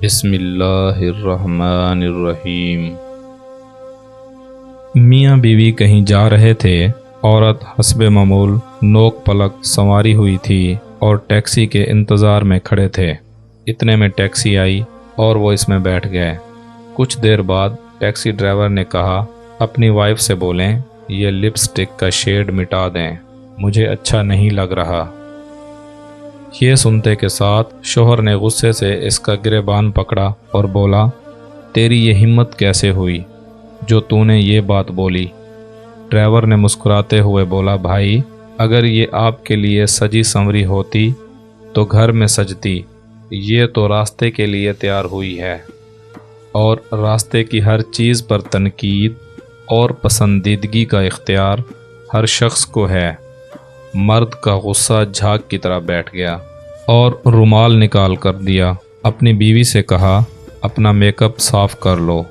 بسم اللہ الرحمن الرحیم۔ میاں بیوی کہیں جا رہے تھے۔ عورت حسب معمول نوک پلک سنواری ہوئی تھی اور ٹیکسی کے انتظار میں کھڑے تھے۔ اتنے میں ٹیکسی آئی اور وہ اس میں بیٹھ گئے۔ کچھ دیر بعد ٹیکسی ڈرائیور نے کہا، اپنی وائف سے بولیں یہ لپسٹک کا شیڈ مٹا دیں، مجھے اچھا نہیں لگ رہا۔ یہ سنتے کے ساتھ شوہر نے غصے سے اس کا گریبان پکڑا اور بولا، تیری یہ ہمت کیسے ہوئی جو تو نے یہ بات بولی؟ ڈرائیور نے مسکراتے ہوئے بولا، بھائی اگر یہ آپ کے لیے سجی سنوری ہوتی تو گھر میں سجتی، یہ تو راستے کے لیے تیار ہوئی ہے، اور راستے کی ہر چیز پر تنقید اور پسندیدگی کا اختیار ہر شخص کو ہے۔ مرد کا غصہ جھاگ کی طرح بیٹھ گیا اور رومال نکال کر دیا۔ اپنی بیوی سے کہا، اپنا میک اپ صاف کر لو۔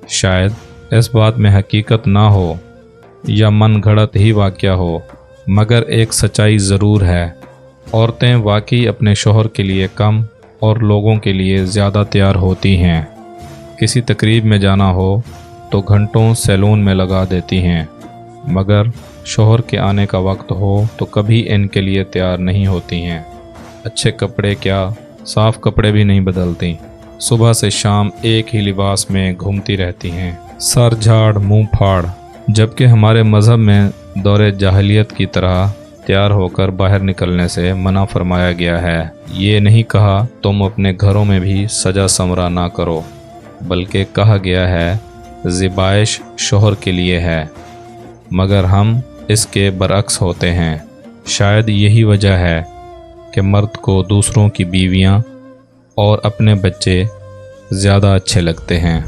شاید اس بات میں حقیقت نہ ہو یا من گھڑت ہی واقعہ ہو، مگر ایک سچائی ضرور ہے۔ عورتیں واقعی اپنے شوہر کے لیے کم اور لوگوں کے لیے زیادہ تیار ہوتی ہیں۔ کسی تقریب میں جانا ہو تو گھنٹوں سیلون میں لگا دیتی ہیں، مگر شوہر کے آنے کا وقت ہو تو کبھی ان کے لیے تیار نہیں ہوتی ہیں۔ اچھے کپڑے کیا، صاف کپڑے بھی نہیں بدلتی، صبح سے شام ایک ہی لباس میں گھومتی رہتی ہیں، سر جھاڑ منہ پھاڑ۔ جبکہ ہمارے مذہب میں دور جاہلیت کی طرح تیار ہو کر باہر نکلنے سے منع فرمایا گیا ہے۔ یہ نہیں کہا تم اپنے گھروں میں بھی سجا سنورا نہ کرو، بلکہ کہا گیا ہے زیبائش شوہر کے لیے ہے، مگر ہم اس کے برعکس ہوتے ہیں۔ شاید یہی وجہ ہے کہ مرد کو دوسروں کی بیویاں اور اپنے بچے زیادہ اچھے لگتے ہیں۔